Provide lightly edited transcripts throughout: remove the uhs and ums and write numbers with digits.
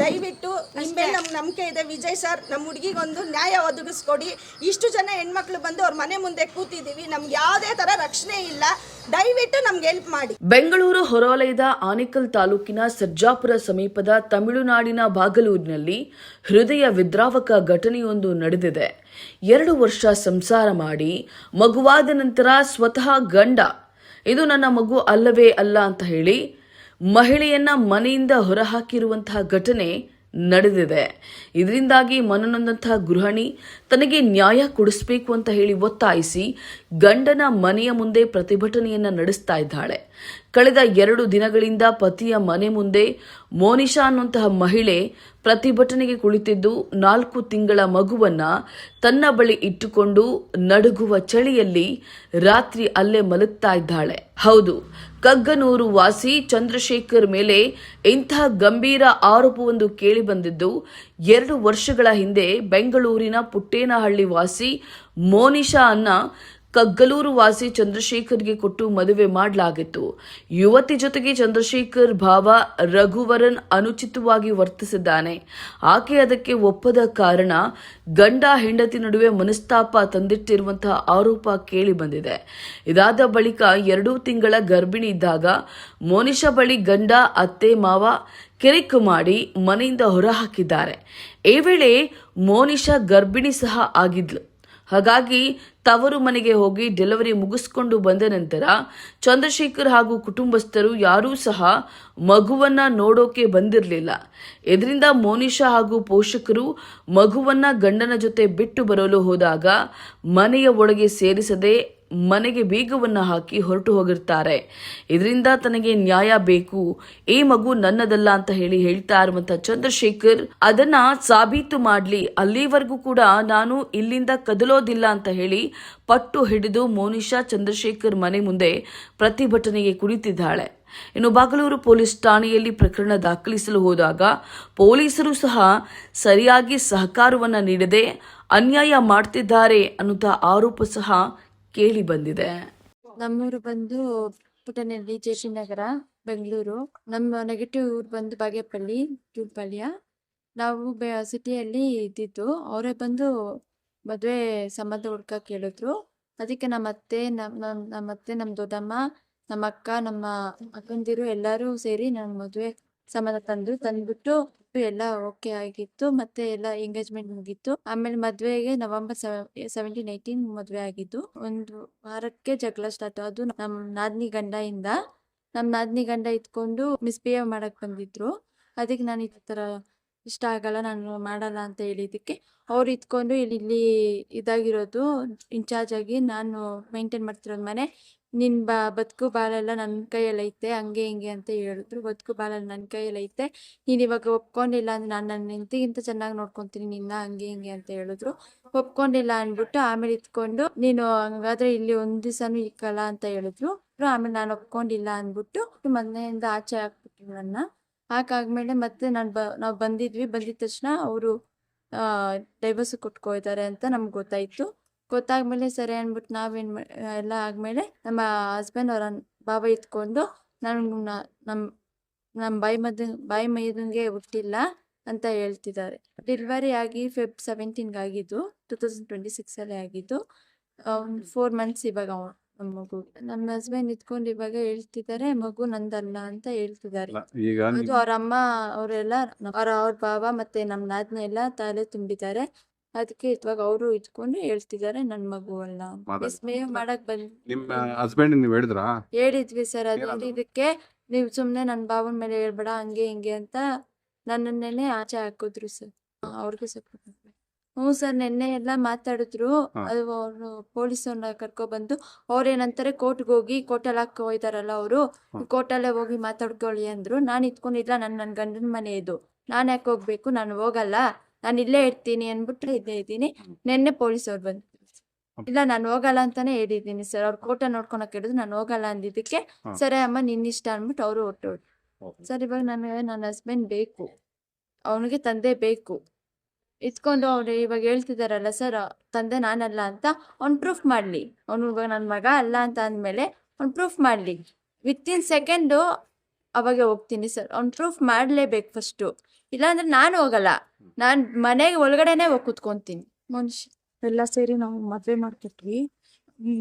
ದಯವಿಟ್ಟು ನಿಮ್ಮ ಮೇಲೆ ನಮ್ಗೆ ನಂಬಿಕೆ ಇದೆ ವಿಜಯ್ ಸರ್, ನಮ್ಮ ಹುಡುಗಿಗೊಂದು ನ್ಯಾಯ ಒದಗಿಸ್ಕೊಡಿ. ಇಷ್ಟು ಜನ ಹೆಣ್ಮಕ್ಳು ಬಂದು ಅವ್ರ ಮನೆ ಮುಂದೆ ಕೂತಿದ್ದೀವಿ, ನಮ್ಗೆ ಯಾವುದೇ ಥರ ರಕ್ಷಣೆ ಇಲ್ಲ, ದಯವಿಟ್ಟು ನಮ್ಗೆ ಹೆಲ್ಪ್ ಮಾಡಿ. ಬೆಂಗಳೂರು ಹೊರವಲಯದ ಆನೇಕಲ್ ತಾಲೂಕಿನ ಸರ್ಜಾಪುರ ಸಮೀಪದ ತಮಿಳುನಾಡಿನ ಬಾಗಲೂರಿನಲ್ಲಿ ಹೃದಯ ವಿದ್ರಾವಕ ಘಟನೆಯೊಂದು ನಡೆದಿದೆ. 2 ವರ್ಷ ಸಂಸಾರ ಮಾಡಿ ಮಗುವಾದ ನಂತರ ಸ್ವತಃ ಗಂಡ ಇದು ನನ್ನ ಮಗು ಅಲ್ಲವೇ ಅಲ್ಲ ಅಂತ ಹೇಳಿ ಮಹಿಳೆಯನ್ನ ಮನೆಯಿಂದ ಹೊರಹಾಕಿರುವಂತಹ ಘಟನೆ ನಡೆದಿದೆ. ಇದರಿಂದಾಗಿ ಮನನೊಂದಂತಹ ಗೃಹಿಣಿ ತನಗೆ ನ್ಯಾಯ ಕೊಡಿಸಬೇಕು ಅಂತ ಹೇಳಿ ಒತ್ತಾಯಿಸಿ ಗಂಡನ ಮನೆಯ ಮುಂದೆ ಪ್ರತಿಭಟನೆಯನ್ನ ನಡೆಸ್ತಾ ಇದ್ದಾಳೆ. ಕಳೆದ 2 ದಿನಗಳಿಂದ ಪತಿಯ ಮನೆ ಮುಂದೆ ಮೋನಿಶಾ ಅನ್ನುವಂತಹ ಮಹಿಳೆ ಪ್ರತಿಭಟನೆಗೆ ಕುಳಿತಿದ್ದು 4 ತಿಂಗಳ ಮಗುವನ್ನ ತನ್ನ ಬಳಿ ಇಟ್ಟುಕೊಂಡು ನಡುಗುವ ಚಳಿಯಲ್ಲಿ ರಾತ್ರಿ ಅಲ್ಲೇ ಮಲಗ್ತಾ ಇದ್ದಾಳೆ. ಹೌದು, ಕಗ್ಗನೂರು ವಾಸಿ ಚಂದ್ರಶೇಖರ್ ಮೇಲೆ ಇಂತಹ ಗಂಭೀರ ಆರೋಪವೊಂದು ಕೇಳಿ ಬಂದಿದ್ದು 2 ವರ್ಷಗಳ ಹಿಂದೆ ಬೆಂಗಳೂರಿನ ಪುಟ್ಟೇನಹಳ್ಳಿ ವಾಸಿ ಮೋನಿಶಾ ಅನ್ನ ಕಗ್ಗಲೂರು ವಾಸಿ ಚಂದ್ರಶೇಖರ್ಗೆ ಕೊಟ್ಟು ಮದುವೆ ಮಾಡಲಾಗಿತ್ತು. ಯುವತಿ ಜೊತೆಗೆ ಚಂದ್ರಶೇಖರ್ ಭಾವ ರಘುವರನ್ ಅನುಚಿತವಾಗಿ ವರ್ತಿಸಿದ್ದಾನೆ. ಆಕೆ ಅದಕ್ಕೆ ಒಪ್ಪದ ಕಾರಣ ಗಂಡ ಹೆಂಡತಿ ನಡುವೆ ಮನಸ್ತಾಪ ತಂದಿಟ್ಟಿರುವಂತಹ ಆರೋಪ ಕೇಳಿ ಬಂದಿದೆ. ಇದಾದ ಬಳಿಕ 2 ತಿಂಗಳ ಗರ್ಭಿಣಿ ಇದ್ದಾಗ ಮೋನಿಶಾ ಬಳಿ ಗಂಡ ಅತ್ತೆ ಮಾವ ಕಿರಿಕು ಮಾಡಿ ಮನೆಯಿಂದ ಹೊರಹಾಕಿದ್ದಾರೆ. ಈ ವೇಳೆ ಮೋನಿಶಾ ಗರ್ಭಿಣಿ ಸಹ ಆಗಿದ್ಲು. ಹಾಗಾಗಿ ತವರು ಮನೆಗೆ ಹೋಗಿ ಡೆಲಿವರಿ ಮುಗಿಸ್ಕೊಂಡು ಬಂದ ನಂತರ ಚಂದ್ರಶೇಖರ್ ಹಾಗೂ ಕುಟುಂಬಸ್ಥರು ಯಾರೂ ಸಹ ಮಗುವನ್ನ ನೋಡೋಕೆ ಬಂದಿರಲಿಲ್ಲ. ಇದರಿಂದ ಮೋನಿಶಾ ಹಾಗೂ ಪೋಷಕರು ಮಗುವನ್ನ ಗಂಡನ ಜೊತೆ ಬಿಟ್ಟು ಬರಲು ಹೋದಾಗ ಮನೆಯ ಒಳಗೆ ಸೇರಿಸದೆ ಮನೆಗೆ ಬೀಗವನ್ನ ಹಾಕಿ ಹೊರಟು ಹೋಗಿರ್ತಾರೆ. ಇದರಿಂದ ತನಗೆ ನ್ಯಾಯ ಬೇಕು, ಈ ಮಗು ನನ್ನದಲ್ಲ ಅಂತ ಹೇಳ್ತಾ ಇರುವಂತ ಚಂದ್ರಶೇಖರ್ ಅದನ್ನ ಸಾಬೀತು ಮಾಡ್ಲಿ, ಅಲ್ಲಿವರೆಗೂ ಕೂಡ ನಾನು ಇಲ್ಲಿಂದ ಕದಲೋದಿಲ್ಲ ಅಂತ ಹೇಳಿ ಪಟ್ಟು ಹಿಡಿದು ಮೋನಿಶಾ ಚಂದ್ರಶೇಖರ್ ಮನೆ ಮುಂದೆ ಪ್ರತಿಭಟನೆಗೆ ಕುಳಿತಿದ್ದಾಳೆ. ಇನ್ನು ಬಾಗಲೂರು ಪೊಲೀಸ್ ಠಾಣೆಯಲ್ಲಿ ಪ್ರಕರಣ ದಾಖಲಿಸಲು ಹೋದಾಗ ಪೊಲೀಸರು ಸಹ ಸರಿಯಾಗಿ ಸಹಕಾರವನ್ನ ನೀಡದೆ ಅನ್ಯಾಯ ಮಾಡ್ತಿದ್ದಾರೆ ಅನ್ನುವಂಥ ಆರೋಪ ಸಹ ಕೇಳಿ ಬಂದಿದೆ. ನಮ್ಮೂರು ಬಂದು ಪುಟ್ಟನಹಳ್ಳಿ, ಜೆಸಿ ನಗರ, ಬೆಂಗಳೂರು. ನಮ್ಮ ನೆಗೆಟಿವ್ ಊರು ಬಂದು ಬಾಗೇಪಲ್ಲಿ, ಜೂಲ್ಪಾಳ್ಯ. ನಾವು ಸಿಟಿಯಲ್ಲಿ ಇದ್ದಿದ್ದು. ಅವರೇ ಬಂದು ಮದುವೆ ಸಂಬಂಧ ಹುಡ್ಕಕ್ಕೆ ಹೇಳಿದ್ರು. ಅದಕ್ಕೆ ನಮ್ಮತ್ತೆ, ನಮ್ಮ ದೊಡ್ಡಮ್ಮ, ನಮ್ಮ ಅಕ್ಕ, ನಮ್ಮ ಅಕ್ಕಂದಿರು ಎಲ್ಲರೂ ಸೇರಿ ನನ್ನ ಮದುವೆ ಸಂಬಂಧ ತಂದ್ಬಿಟ್ಟು ಎಲ್ಲ ಓಕೆ ಆಗಿತ್ತು. ಮತ್ತೆ ಎಲ್ಲ ಎಂಗೇಜ್ಮೆಂಟ್ ಮುಗೀತು. ಆಮೇಲೆ ಮದ್ವೆಗೆ ನವೆಂಬರ್ 17-18 ಮದ್ವೆ ಆಗಿದ್ದು. 1 ವಾರಕ್ಕೆ ಜಗಳ ಸ್ಟಾರ್ಟ್. ಅದು ನಮ್ಮ ನಾದ್ನಿ ಗಂಡ ಇಟ್ಕೊಂಡು ಮಿಸ್ಬಿಹೇವ್ ಮಾಡಕ್ ಬಂದಿದ್ರು. ಅದಕ್ಕೆ ನಾನು ಈ ತರ ಇಷ್ಟ ಆಗಲ್ಲ, ನಾನು ಮಾಡಲ್ಲ ಅಂತ ಹೇಳಿದಕ್ಕೆ ಅವ್ರು ಇಟ್ಕೊಂಡು ಇಲ್ಲಿ ಇದಾಗಿರೋದು ಇನ್ಚಾರ್ಜ್ ಆಗಿ ನಾನು ಮೇಂಟೈನ್ ಮಾಡ್ತಿರೋದು ಮನೆ, ನಿನ್ ಬದುಕು ಬಾಳೆಲ್ಲ ನನ್ನ ಕೈಯಲ್ಲಿ ಐತೆ, ಹಂಗೆ ಹಿಂಗೆ ಅಂತ ಹೇಳಿದ್ರು. ಬದುಕು ಬಾಳೆಲ್ಲ ನನ್ನ ಕೈಯಲ್ಲಿ ಐತೆ, ನೀನು ಇವಾಗ ಒಪ್ಕೊಂಡಿಲ್ಲ ಅಂದ್ರೆ ನಾನು ನನ್ನ ಹೆಂಡತಿಗಿಂತ ಚೆನ್ನಾಗಿ ನೋಡ್ಕೊತೀನಿ ನಿನ್ನ, ಹಂಗೆ ಹಿಂಗೆ ಅಂತ ಹೇಳಿದ್ರು. ಒಪ್ಕೊಂಡಿಲ್ಲ ಅಂದ್ಬಿಟ್ಟು ಆಮೇಲೆ ಇಟ್ಕೊಂಡು ನೀನು ಹಂಗಾದ್ರೆ ಇಲ್ಲಿ 1 ದಿವಸನೂ ಇಕ್ಕಲ್ಲ ಅಂತ ಹೇಳಿದ್ರು. ಆಮೇಲೆ ನಾನು ಒಪ್ಕೊಂಡಿಲ್ಲ ಅಂದ್ಬಿಟ್ಟು ಮನೆಯಿಂದ ಆಚೆ ಹಾಕ್ಬಿಟ್ರು ನನ್ನ. ಹಾಕಾದ್ಮೇಲೆ ಮತ್ತೆ ನಾವು ಬಂದಿದ ತಕ್ಷಣ ಅವರು ಡೈವರ್ಸ್ ಕೊಟ್ಕೊಳ್ತಾರೆ ಅಂತ ನಮ್ಗೆ ಗೊತ್ತಾಯ್ತು. ಗೊತ್ತಾದ್ಮೇಲೆ ಸರಿ ಅಂದ್ಬಿಟ್ಟು ನಾವೇನ್ ಎಲ್ಲ ಆದ್ಮೇಲೆ ನಮ್ಮ ಹಸ್ಬೆಂಡ್ ಅವರ ಬಾಬಾ ಇಟ್ಕೊಂಡು ನಮ್ಮ ಬಾಯಿ ಮೈದಂಗೆ ಹುಟ್ಟಿಲ್ಲ ಅಂತ ಹೇಳ್ತಿದ್ದಾರೆ. ಡೆಲಿವರಿ ಆಗಿ Feb 17 ಆಗಿದ್ದು, 2026 ಅಲ್ಲಿ ಆಗಿದ್ದು. 4 ಮಂತ್ಸ್ ಇವಾಗ ನಮ್ಮ ಮಗು. ನಮ್ಮ ಹಸ್ಬೆಂಡ್ ಇಟ್ಕೊಂಡು ಇವಾಗ ಹೇಳ್ತಿದ್ದಾರೆ ಮಗು ನಂದಲ್ಲ ಅಂತ ಹೇಳ್ತಿದ್ದಾರೆ. ಅದು ಅವ್ರ ಅಮ್ಮ ಅವರೆಲ್ಲ ಅವ್ರ ಬಾಬಾ ಮತ್ತೆ ನಮ್ಮ ನಾದ್ನ ಎಲ್ಲ ತಲೆ ತುಂಬಿದ್ದಾರೆ. ಅದಕ್ಕೆ ಇವಾಗ ಅವರು ಇಟ್ಕೊಂಡು ಹೇಳ್ತಿದ್ದಾರೆ ನನ್ ಮಗು ಅಲ್ಲ. ಮಿಸ್ಬಿಹೇವ್ ಮಾಡಕ್ ಹೇಳಿದ್ವಿ ಸರ್. ಇದಕ್ಕೆ ನೀವು ಸುಮ್ನೆ ನನ್ನ ಬಾವನ ಮೇಲೆ ಹೇಳ್ಬೇಡ, ಹಂಗೆ ಹಿಂಗೆ ಅಂತ ನನ್ನನ್ನೇನೆ ಆಚೆ ಹಾಕಿದ್ರು ಸರ್. ಅವ್ರಿಗೆ ಸಪೋರ್ಟ್. ಹ್ಞೂ ಸರ್, ನೆನ್ನೆ ಎಲ್ಲ ಮಾತಾಡಿದ್ರು. ಅದು ಅವರು ಪೊಲೀಸವ್ರನ್ನ ಕರ್ಕೊಬಂದು ಅವ್ರೇನಂತಾರೆ ಕೋರ್ಟ್ಗೆ ಹೋಗಿ, ಕೋರ್ಟಲ್ಲಿ ಹಾಕಿ ಹೋಯ್ತಾರಲ್ಲ ಅವರು, ಕೋರ್ಟಲ್ಲೇ ಹೋಗಿ ಮಾತಾಡ್ಕೊಳ್ಳಿ ಅಂದ್ರು. ನಾನು ಇಟ್ಕೊಂಡಿಲ್ಲ, ನನ್ನ ಗಂಡನ ಮನೆ ಇದು, ನಾನು ಯಾಕೆ ಹೋಗ್ಬೇಕು, ನಾನು ಹೋಗಲ್ಲ, ನಾನು ಇಲ್ಲೇ ಇರ್ತೀನಿ ಅಂದ್ಬಿಟ್ಟು ಇಲ್ಲೇ ಇದ್ದೀನಿ. ನೆನ್ನೆ ಪೊಲೀಸವ್ರು ಬಂದ್ರು. ಇಲ್ಲ ನಾನು ಹೋಗಲ್ಲ ಅಂತಾನೆ ಹೇಳಿದ್ದೀನಿ ಸರ್. ಅವ್ರು ಕೋರ್ಟ ನೋಡ್ಕೊಳಕ್ ಹೇಳಿದ್ರು, ನಾನು ಹೋಗಲ್ಲ ಅಂದಿದ್ದಕ್ಕೆ ಸರಿ ಅಮ್ಮ ನಿನ್ನಿಷ್ಟ ಅಂದ್ಬಿಟ್ಟು ಅವರು ಹೊರಟೋರು ಸರ್. ಇವಾಗ ನನ್ನ ಹಸ್ಬೆಂಡ್ ಬೇಕು, ಅವನಿಗೆ ತಂದೆ ಬೇಕು. ಇಟ್ಕೊಂಡು ಅವ್ರು ಇವಾಗ ಹೇಳ್ತಿದಾರಲ್ಲ ಸರ್ ತಂದೆ ನಾನಲ್ಲ ಅಂತ, ಅವ್ನು ಪ್ರೂಫ್ ಮಾಡ್ಲಿ. ಅವನು ಇವಾಗ ನನ್ನ ಮಗ ಅಲ್ಲ ಅಂತ ಅಂದ್ಮೇಲೆ ಅವ್ನು ಪ್ರೂಫ್ ಮಾಡ್ಲಿ. ವಿತಿನ್ ಸೆಕೆಂಡು ಅವಾಗ ಹೋಗ್ತೀನಿ ಸರ್. ಅವ್ನು ಪ್ರೂಫ್ ಮಾಡಲೇಬೇಕು ಫಸ್ಟು, ಇಲ್ಲಾಂದ್ರೆ ನಾನು ಹೋಗಲ್ಲ. ನಾನು ಮನೆಗೆ ಒಳಗಡೆನೆ ಹೋಗಿ ಕುತ್ಕೊಂತೀನಿ. ಮನುಷ್ಯ ಎಲ್ಲ ಸೇರಿ ನಾವು ಮದುವೆ ಮಾಡಿಕೊಟ್ವಿ.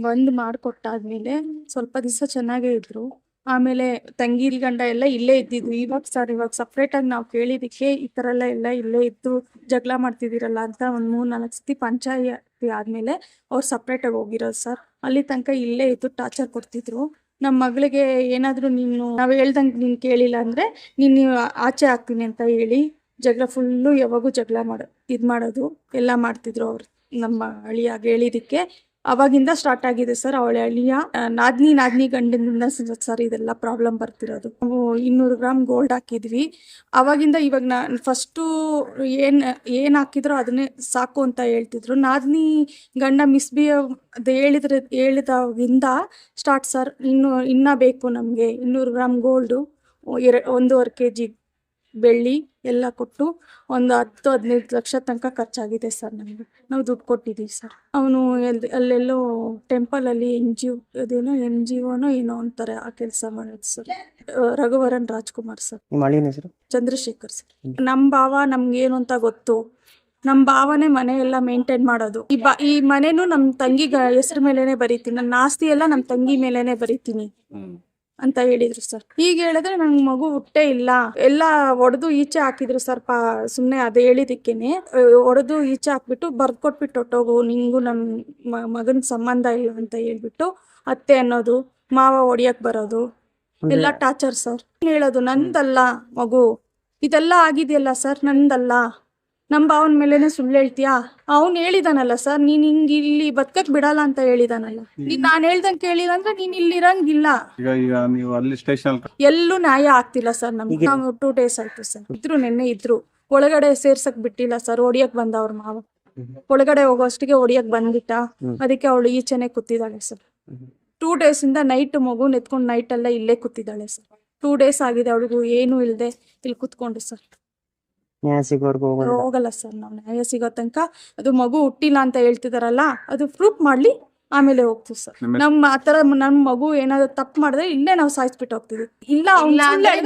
ಬಂದು ಮಾಡಿಕೊಟ್ಟಾದ್ಮೇಲೆ ಸ್ವಲ್ಪ ದಿವಸ ಚೆನ್ನಾಗೇ ಇದ್ರು. ಆಮೇಲೆ ತಂಗಿ ಗಂಡ ಎಲ್ಲ ಇಲ್ಲೇ ಇದ್ದಿದ್ದು. ಇವಾಗ ಸಪ್ರೇಟಾಗಿ ನಾವು ಕೇಳಿದ್ದಕ್ಕೆ ಈ ಥರ ಎಲ್ಲ ಇಲ್ಲೇ ಇದ್ದು ಜಗಳ ಮಾಡ್ತಿದ್ದೀರಲ್ಲ ಅಂತ ಒಂದು 3-4 ಸತಿ ಪಂಚಾಯತಿ ಆದಮೇಲೆ ಅವ್ರು ಸಪ್ರೇಟಾಗಿ ಹೋಗಿರೋದು ಸರ್. ಅಲ್ಲಿ ತನಕ ಇಲ್ಲೇ ಇದ್ದು ಟಾರ್ಚರ್ ಕೊಡ್ತಿದ್ರು. ನಮ್ಮ ಮಗಳಿಗೆ ಏನಾದರೂ ನಾವು ಹೇಳ್ದಂಗೆ ನೀನು ಕೇಳಿಲ್ಲ ಅಂದರೆ ನೀನು ಆಚೆ ಹಾಕ್ತೀನಿ ಅಂತ ಹೇಳಿ ಜಗಳ ಫುಲ್ಲು ಯಾವಾಗೂ ಜಗಳ ಮಾಡೋದು ಎಲ್ಲ ಮಾಡ್ತಿದ್ರು ಅವ್ರು. ನಮ್ಮ ಅಳಿಯಾಗ ಹೇಳಿದ್ದಕ್ಕೆ ಅವಾಗಿಂದ ಸ್ಟಾರ್ಟ್ ಆಗಿದೆ ಸರ್. ಅವಳ ಅಳಿಯ ನಾದ್ನಿ ಗಂಡನಿಂದ ಸರ್ ಇದೆಲ್ಲ ಪ್ರಾಬ್ಲಮ್ ಬರ್ತಿರೋದು. ನಾವು 200 ಗ್ರಾಮ್ ಗೋಲ್ಡ್ ಹಾಕಿದ್ವಿ. ಅವಾಗಿಂದ ಇವಾಗ ಫಸ್ಟು ಏನು ಹಾಕಿದ್ರು ಅದನ್ನೇ ಸಾಕು ಅಂತ ಹೇಳ್ತಿದ್ರು. ನಾದ್ನಿ ಗಂಡ ಮಿಸ್ಬಿಹೇವ್ ಅದು ಹೇಳಿದಾಗಿಂದ ಸ್ಟಾರ್ಟ್ ಸರ್. ಇನ್ನೂ ಬೇಕು ನಮಗೆ 200 ಗ್ರಾಮ್ ಗೋಲ್ಡು, 1.5 kg ಬೆಳ್ಳಿ ಎಲ್ಲ ಕೊಟ್ಟು ಒಂದು 10-15 ಲಕ್ಷ ತನಕ ಖರ್ಚಾಗಿದೆ ಸರ್. ನಮಗೆ ನಾವು ದುಡ್ಡು ಕೊಟ್ಟಿದ್ದೀವಿ ಸರ್. ಅವನು ಅಲ್ಲೆಲ್ಲೋ ಟೆಂಪಲಲ್ಲಿ NGOನೋ ಏನೋ ಅಂತಾರೆ ಆ ಕೆಲಸ ಮಾಡೋದು sir. Raghuvaran Rajkumar sir. Chandrashekar sir. ನಮ್ಮ ಭಾವ ನಮ್ಗೇನು ಅಂತ ಗೊತ್ತು. ನಮ್ಮ ಭಾವನೆ ಮನೆ ಎಲ್ಲ ಮೇಂಟೈನ್ ಮಾಡೋದು. ಈ ಮನೆನೂ ನಮ್ಮ ತಂಗಿ ಹೆಸರು ಮೇಲೇನೆ ಬರೀತೀನಿ. ನನ್ನ ಆಸ್ತಿ ಎಲ್ಲ ನಮ್ಮ ತಂಗಿ ಮೇಲೇನೆ ಬರೀತೀನಿ ಅಂತ ಹೇಳಿದ್ರು ಸರ್. ಈಗ ಹೇಳಿದ್ರೆ ನಂಗೆ ಮಗು ಹುಟ್ಟೇ ಇಲ್ಲ, ಎಲ್ಲ ಒಡೆದು ಈಚೆ ಹಾಕಿದ್ರು ಸರ್. ಸುಮ್ಮನೆ ಅದೇ ಹೇಳಿದಕ್ಕೇನೆ ಒಡೆದು ಈಚೆ ಹಾಕ್ಬಿಟ್ಟು ಬರ್ಕೊಟ್ಬಿಟ್ಟು ಹೊಟ್ಟೋಗು, ನಿಂಗೂ ನಮ್ಮ ಮಗನ ಸಂಬಂಧ ಇಲ್ಲ ಅಂತ ಹೇಳ್ಬಿಟ್ಟು ಅತ್ತೆ ಅನ್ನೋದು, ಮಾವ ಹೊಡಿಯಕ್ ಬರೋದು ಎಲ್ಲ ಟಾರ್ಚರ್ ಸರ್. ಹೇಳೋದು ನಂದಲ್ಲ ಮಗು, ಇದೆಲ್ಲ ಆಗಿದೆಯಲ್ಲ ಸರ್ ನಂದಲ್ಲ. ನಮ್ಮ ಭಾವನ ಮೇಲೇನೆ ಸುಳ್ಳು ಹೇಳ್ತೀಯಾ? ಅವ್ನು ಹೇಳಿದಾನಲ್ಲ ಸರ್, ನೀನ್ ಹಿಂಗೆ ಇಲ್ಲಿ ಬದುಕಕ್ ಬಿಡಲ್ಲ ಅಂತ ಹೇಳಿದಾನಲ್ಲ. ನಾನು ಹೇಳ್ದಂಗೆ ಕೇಳಿಲ್ಲ ಅಂದ್ರೆ ನೀನ್ ಇಲ್ಲಿ ಇರಂಗಿಲ್ಲ. ಎಲ್ಲೂ ನ್ಯಾಯ ಆಗ್ತಿಲ್ಲ ಸರ್ ನಮ್ಗೆ. ನಾವು 2 days ಆಯ್ತು ಸರ್. ನೆನ್ನೆ ಇದ್ರು ಒಳಗಡೆ ಸೇರ್ಸಕ್ ಬಿಟ್ಟಿಲ್ಲ ಸರ್. ಹೊಡಿಯಕ್ ಬಂದ ಅವ್ರ ಮಾವ ಒಳಗಡೆ ಹೋಗೋಷ್ಟಿಗೆ ಹೊಡಿಯಕ್ ಬಂದ್ಬಿಟ್ಟ. ಅದಕ್ಕೆ ಅವಳು ಈಚೆನೆ ಕೂತಿದ್ದಾಳೆ ಸರ್. 2 days ಇಂದ ನೈಟ್ ಮಗು ಎತ್ಕೊಂಡು ನೈಟ್ ಎಲ್ಲ ಇಲ್ಲೇ ಕೂತಿದ್ದಾಳೆ ಸರ್. 2 days ಆಗಿದೆ ಅವಳಿಗೂ ಏನು ಇಲ್ಲದೆ ಇಲ್ಲಿ ಕೂತ್ಕೊಂಡು ಸರ್. ನ್ಯಾಯ ಸಿಗೋರ್ಗು ಹೋಗಲ್ಲ ಸರ್ ನಾವು. ನ್ಯಾಯ ಸಿಗೋ ತನಕ ಅದು ಮಗು ಹುಟ್ಟಿಲ್ಲ ಅಂತ ಹೇಳ್ತಿದಾರಲ್ಲ ಅದು ಪ್ರೂಫ್ ಮಾಡ್ಲಿ, ಆಮೇಲೆ ಹೋಗ್ತೀವಿ ಸರ್. ನಮ್ಮ ಆತರ ನಮ್ಮ ಮಗು ಏನಾದ್ರು ತಪ್ಪು ಮಾಡಿದ್ರೆ ಇಲ್ಲೇ ನಾವು ಸಾಯಿಸ್ಬಿಟ್ಟು ಹೋಗ್ತೀವಿ. ಇಲ್ಲ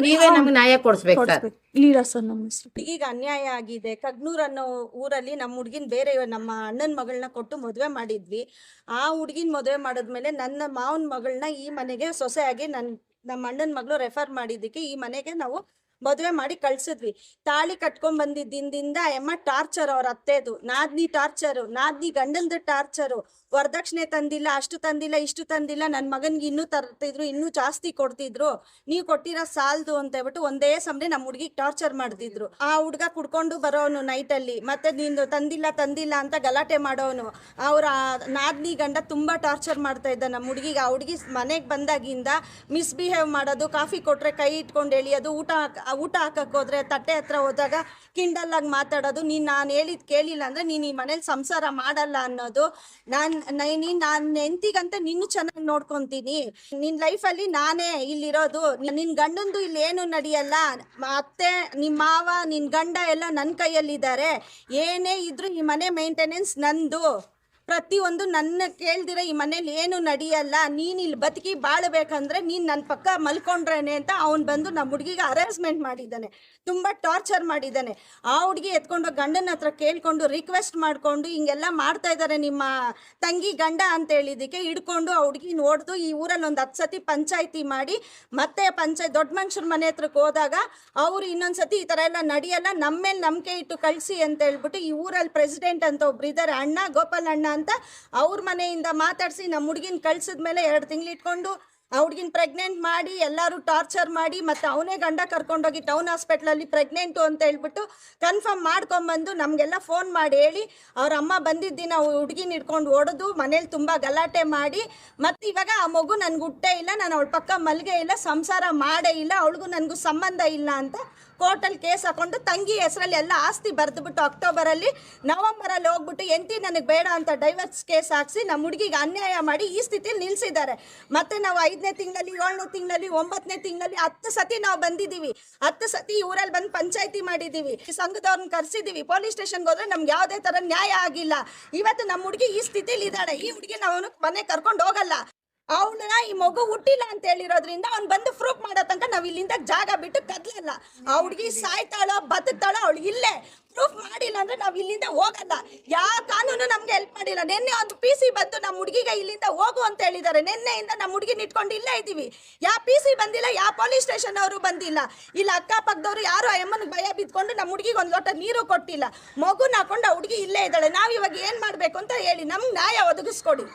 ನೀವೇ ನಮ್ಗೆ ನ್ಯಾಯ ಕೊಡಿಸ್ಬೇಕು ಇಲ್ಲ ಸರ್. ನಮ್ಮ ಹೆಸರು ಈಗ ಅನ್ಯಾಯ ಆಗಿದೆ. ಕಗ್ನೂರ್ ಅನ್ನೋ ಊರಲ್ಲಿ ನಮ್ಮ ಹುಡುಗಿನ ಬೇರೆ ನಮ್ಮ ಅಣ್ಣನ ಮಗಳನ್ನ ಕೊಟ್ಟು ಮದುವೆ ಮಾಡಿದ್ವಿ. ಆ ಹುಡುಗಿನ ಮದುವೆ ಮಾಡಿದ್ಮೇಲೆ ನನ್ನ ಮಾವನ ಮಗಳನ್ನ ಈ ಮನೆಗೆ ಸೊಸೆಯಾಗಿ ನಮ್ಮ ಅಣ್ಣನ ಮಗಳು ರೆಫರ್ ಮಾಡಿದ್ದಕ್ಕೆ ಈ ಮನೆಗೆ ನಾವು ಮದುವೆ ಮಾಡಿ ಕಳ್ಸಿದ್ವಿ. ತಾಳಿ ಕಟ್ಕೊಂಡ್ ಬಂದಿದ್ದಿಂದ ಎಮ್ಮ ಟಾರ್ಚರ್, ಅವ್ರ ಅತ್ತೆದು ನಾದ್ನಿ ಟಾರ್ಚರು, ನಾದ್ನಿ ಗಂಡಂದು ಟಾರ್ಚರು. ವರದಕ್ಷಿಣೆ ತಂದಿಲ್ಲ, ಅಷ್ಟು ತಂದಿಲ್ಲ, ಇಷ್ಟು ತಂದಿಲ್ಲ, ನನ್ನ ಮಗನ್ಗೆ ಇನ್ನೂ ತರ್ತಿದ್ರು, ಇನ್ನೂ ಜಾಸ್ತಿ ಕೊಡ್ತಿದ್ರು, ನೀವು ಕೊಟ್ಟಿರೋ ಸಾಲದು ಅಂತ ಹೇಳ್ಬಿಟ್ಟು ಒಂದೇ ಸಮನೆ ನಮ್ಮ ಹುಡುಗಿಗೆ ಟಾರ್ಚರ್ ಮಾಡ್ತಿದ್ರು. ಆ ಹುಡುಗ ಕುಡ್ಕೊಂಡು ಬರೋನು ನೈಟಲ್ಲಿ, ಮತ್ತೆ ನೀನು ತಂದಿಲ್ಲ ಅಂತ ಗಲಾಟೆ ಮಾಡೋನು. ಅವ್ರ ನಾದ್ನಿ ಗಂಡ ತುಂಬಾ ಟಾರ್ಚರ್ ಮಾಡ್ತಾ ಇದ್ದ ನಮ್ಮ ಹುಡುಗಿಗೆ. ಆ ಹುಡುಗಿ ಮನೆಗೆ ಬಂದಾಗಿಂದ ಮಿಸ್ಬಿಹೇವ್ ಮಾಡೋದು, ಕಾಫಿ ಕೊಟ್ರೆ ಕೈ ಇಟ್ಕೊಂಡು ಎಳಿಯೋದು, ಊಟ ಹಾಕಕ್ಕೆ ಹೋದ್ರೆ ತಟ್ಟೆ ಹತ್ರ ಹೋದಾಗ ಕಿಂಡಲ್ಲಾಗಿ ಮಾತಾಡೋದು, ನಾನು ಹೇಳಿದ್ ಕೇಳಿಲ್ಲ ಅಂದ್ರೆ ನೀನು ಈ ಮನೇಲಿ ಸಂಸಾರ ಮಾಡಲ್ಲ ಅನ್ನೋದು. ನಾನು ಹೆಂಡತಿಗಂತ ನಿನ್ನೂ ಚೆನ್ನಾಗಿ ನೋಡ್ಕೊಂತೀನಿ, ನಿನ್ ಲೈಫಲ್ಲಿ ನಾನೇ ಇಲ್ಲಿರೋದು, ನಿನ್ ಗಂಡಂದು ಇಲ್ಲಿ ಏನು ನಡೆಯಲ್ಲ, ಅತ್ತೆ ನಿಮ್ಮ ಮಾವ ನಿನ್ ಗಂಡ ಎಲ್ಲ ನನ್ನ ಕೈಯಲ್ಲಿದ್ದಾರೆ, ಏನೇ ಇದ್ರು ಈ ಮನೆ ಮೇಂಟೆನೆನ್ಸ್ ನಂದು, ಪ್ರತಿಯೊಂದು ನನ್ನ ಕೇಳ್ದಿರ ಈ ಮನೇಲಿ ಏನು ನಡೆಯಲ್ಲ, ನೀನು ಇಲ್ಲಿ ಬದುಕಿ ಬಾಳ್ಬೇಕಂದ್ರೆ ನೀನು ನನ್ನ ಪಕ್ಕ ಮಲ್ಕೊಂಡ್ರೇನೆ ಅಂತ ಅವ್ನು ಬಂದು ನಮ್ಮ ಹುಡುಗಿಗೆ ಹರಾಸ್ಮೆಂಟ್ ಮಾಡಿದ್ದಾನೆ, ತುಂಬ ಟಾರ್ಚರ್ ಮಾಡಿದ್ದಾನೆ. ಆ ಹುಡುಗಿ ಎತ್ಕೊಂಡು ಗಂಡನ ಹತ್ರ ಕೇಳ್ಕೊಂಡು ರಿಕ್ವೆಸ್ಟ್ ಮಾಡಿಕೊಂಡು ಹಿಂಗೆಲ್ಲ ಮಾಡ್ತಾ ಇದ್ದಾರೆ ನಿಮ್ಮ ತಂಗಿ ಗಂಡ ಅಂತ ಹೇಳಿದ್ದಕ್ಕೆ ಹಿಡ್ಕೊಂಡು ಆ ಹುಡುಗಿನ ಹೊಡೆದು ಈ ಊರಲ್ಲಿ ಒಂದು 10 ಸತಿ ಪಂಚಾಯಿತಿ ಮಾಡಿ ಮತ್ತೆ ದೊಡ್ಡ ಮನುಷ್ಯರ ಮನೆ ಹತ್ರಕ್ಕೆ ಹೋದಾಗ ಅವರು ಇನ್ನೊಂದ್ಸತಿ ಈ ಥರ ಎಲ್ಲ ನಡೆಯಲ್ಲ, ನಮ್ಮ ಮೇಲೆ ನಂಬಿಕೆ ಇಟ್ಟು ಕಳಿಸಿ ಅಂತ ಹೇಳ್ಬಿಟ್ಟು ಈ ಊರಲ್ಲಿ ಪ್ರೆಸಿಡೆಂಟ್ ಅಂತ ಒಬ್ರು ಇದ್ದಾರೆ, ಅಣ್ಣ ಗೋಪಾಲ್ ಅಣ್ಣ ಅಂತ, ಅವ್ರ ಮನೆಯಿಂದ ಮಾತಾಡಿಸಿ ನಮ್ಮ ಹುಡುಗಿನ ಕಳ್ಸಿದ್ಮೇಲೆ 2 ತಿಂಗಳು ಇಟ್ಕೊಂಡು ಆ ಹುಡುಗಿನ ಪ್ರೆಗ್ನೆಂಟ್ ಮಾಡಿ ಎಲ್ಲರೂ ಟಾರ್ಚರ್ ಮಾಡಿ ಮತ್ತೆ ಅವನೇ ಗಂಡ ಕರ್ಕೊಂಡೋಗಿ ಟೌನ್ ಹಾಸ್ಪಿಟ್ಲಲ್ಲಿ ಪ್ರೆಗ್ನೆಂಟು ಅಂತ ಹೇಳ್ಬಿಟ್ಟು ಕನ್ಫರ್ಮ್ ಮಾಡ್ಕೊಂಬಂದು ನಮಗೆಲ್ಲ ಫೋನ್ ಮಾಡಿ ಹೇಳಿ ಅವ್ರ ಅಮ್ಮ ಬಂದಿದ್ದಿನ ಹುಡುಗಿನ ಹಿಡ್ಕೊಂಡು ಹೊಡೆದು ಮನೇಲಿ ತುಂಬ ಗಲಾಟೆ ಮಾಡಿ ಮತ್ತು ಇವಾಗ ಆ ಮಗು ನನಗೆ ಹುಟ್ಟೇ ಇಲ್ಲ, ನಾನು ಅವಳ ಪಕ್ಕ ಮಲ್ಗೆ ಇಲ್ಲ, ಸಂಸಾರ ಮಾಡೇ ಇಲ್ಲ, ಅವಳಿಗೂ ನನಗೂ ಸಂಬಂಧ ಇಲ್ಲ ಅಂತ ಕೋರ್ಟಲ್ಲಿ ಕೇಸ್ ಹಾಕೊಂಡು ತಂಗಿ ಹೆಸರಲ್ಲಿ ಎಲ್ಲ ಆಸ್ತಿ ಬರೆದುಬಿಟ್ಟು ಅಕ್ಟೋಬರಲ್ಲಿ ನವಂಬರಲ್ಲಿ ಹೋಗ್ಬಿಟ್ಟು ಎಂತಿ ನನಗೆ ಬೇಡ ಅಂತ ಡೈವರ್ಸ್ ಕೇಸ್ ಹಾಕ್ಸಿ ನಮ್ಮ ಹುಡುಗಿಗೆ ಅನ್ಯಾಯ ಮಾಡಿ ಈ ಸ್ಥಿತಿಯಲ್ಲಿ ನಿಲ್ಲಿಸಿದ್ದಾರೆ. ಮತ್ತೆ ನಾವು 5ನೇ ತಿಂಗಳಲ್ಲಿ 7ನೇ ತಿಂಗಳಲ್ಲಿ 9ನೇ ತಿಂಗಳಲ್ಲಿ 10 ಸತಿ ನಾವು ಬಂದಿದ್ದೀವಿ, 10 ಸತಿ ಊರಲ್ಲಿ ಬಂದು ಪಂಚಾಯಿತಿ ಮಾಡಿದ್ದೀವಿ, ಸಂಘದವ್ರನ್ನ ಕರೆಸಿದ್ದೀವಿ, ಪೊಲೀಸ್ ಸ್ಟೇಷನ್ಗೆ ಹೋದ್ರೆ ನಮ್ಗೆ ಯಾವುದೇ ಥರ ನ್ಯಾಯ ಆಗಿಲ್ಲ. ಇವತ್ತು ನಮ್ಮ ಹುಡುಗಿ ಈ ಸ್ಥಿತಿಲಿ ಇದ್ದಾಳೆ, ಈ ಹುಡುಗಿ ನಾವು ಮನೆ ಕರ್ಕೊಂಡು ಹೋಗಲ್ಲ. ಅವಳನ್ನ ಈ ಮಗು ಹುಟ್ಟಿಲ್ಲ ಅಂತ ಹೇಳಿರೋದ್ರಿಂದ ಅವ್ನು ಬಂದು ಪ್ರೂಫ್ ಮಾಡೋ ತನಕ ನಾವು ಇಲ್ಲಿಂದ ಜಾಗ ಬಿಟ್ಟು ಕದ್ಲಲ್ಲ. ಆ ಹುಡುಗಿ ಸಾಯ್ತಾಳೋ ಬದುಕ್ತಾಳೋ ಅವಳು ಇಲ್ಲೇ ಪ್ರೂಫ್ ಮಾಡಿಲ್ಲ ಅಂದ್ರೆ ನಾವು ಇಲ್ಲಿಂದ ಹೋಗಲ್ಲ. ಯಾವ ಕಾನೂನು ನಮ್ಗೆ ಹೆಲ್ಪ್ ಮಾಡಿಲ್ಲ. ನಿನ್ನೆ ಒಂದು PC ಬಂದು ನಮ್ಮ ಹುಡುಗಿಗೆ ಇಲ್ಲಿಂದ ಹೋಗು ಅಂತ ಹೇಳಿದ್ದಾರೆ. ನಿನ್ನೆಯಿಂದ ನಮ್ಮ ಹುಡುಗಿನ ಇಟ್ಕೊಂಡು ಇಲ್ಲೇ ಇದ್ದೀವಿ. ಯಾವ PC ಬಂದಿಲ್ಲ, ಯಾವ ಪೊಲೀಸ್ ಸ್ಟೇಷನ್ ಅವರು ಬಂದಿಲ್ಲ. ಇಲ್ಲ ಅಕ್ಕಪಕ್ಕದವ್ರು ಯಾರು ಆ ಅಮ್ಮನಿಗೆ ಭಯ ಬಿದ್ಕೊಂಡು ನಮ್ಮ ಹುಡುಗಿಗೆ ಒಂದು ಲೋಟ ನೀರು ಕೊಟ್ಟಿಲ್ಲ. ಮಗುನ ಹಾಕೊಂಡು ಆ ಹುಡುಗಿ ಇಲ್ಲೇ ಇದ್ದಾಳೆ. ನಾವು ಇವಾಗ ಏನ್ ಮಾಡ್ಬೇಕು ಅಂತ ಹೇಳಿ ನಮ್ಗೆ ನ್ಯಾಯ ಒದಗಿಸ್ಕೊಡಿ.